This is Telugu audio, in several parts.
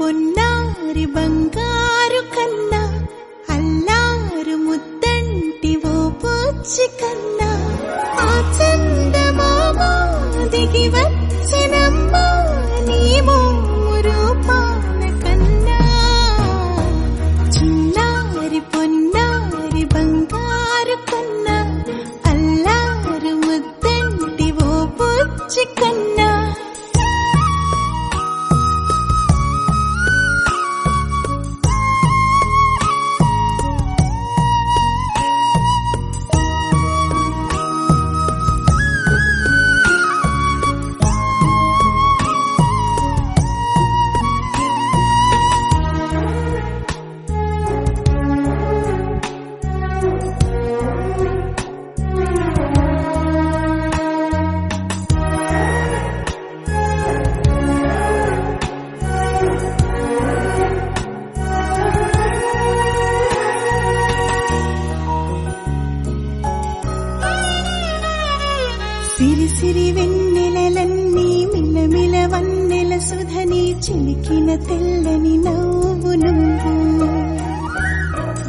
పొన్నారి బంగారు కన్నా అల్లారు ముద్దంటి ఓ పూచి కన్నా ఆ చందమామ దిగి వచ్చినమ్మా నీ మోము రూపాల కన్నా చిన్నారి పొన్నారి బంగారు కన్నా అల్లారు ముద్దంటి ఓ పూచి కన్నా సిరి సిరి వెన్నెలలన్నీ మిలమిల వన్నెల సుధని చిలికిన తెల్లని నవ్వు నువ్వు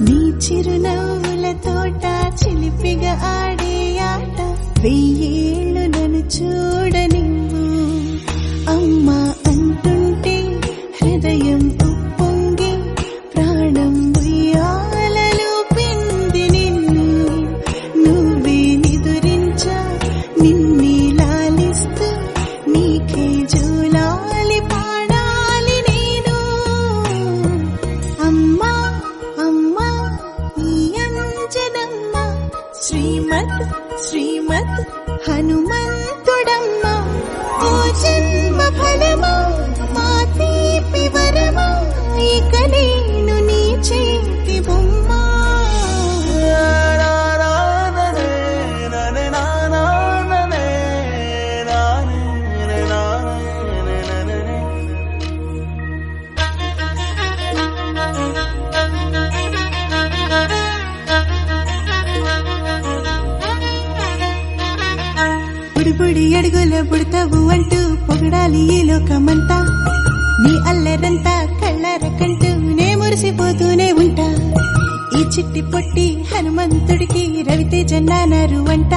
నీ చిరునవ్వుల తోట చిలిపిగా ఆడే ఆట వెయ్యేళ్ళు నన్ను చూడనివ్వు అమ్మా అంటుంటే హృదయం ఉప్పొంగి ప్రాణం ఉయ్యాలలో పిండి నిన్ను నువ్వే నిదురించా నిన్నే లాలిస్తూ నీకే జోలాలి పాడాలి నేను అమ్మా అమ్మా ఈ అంజనమ్మ శ్రీమత్ శ్రీమత్ హనుమంతుడమ్మ ఓ జన్మ ఫలమా మా తీపి వరమా ఇక నేను నీ చేతి బొమ్మ పొడి అడుగుల పుడతావు అంటూ పొగడాలి ఈ లోకమంతా నీ అల్లరంతా కళ్ళరకంటూ నే మురిసిపోతూనే ఉంటా ఈ చిట్టి పొట్టి హనుమంతుడికి రవితేజ నానారు అంట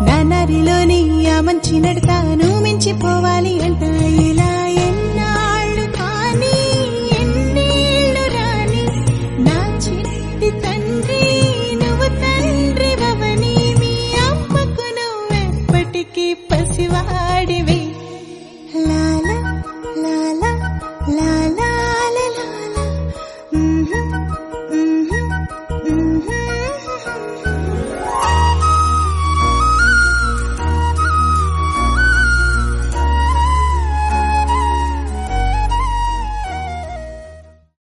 నానారిలోని ఆ మంచి నడతా నువ్వు మించిపోవాలి అంట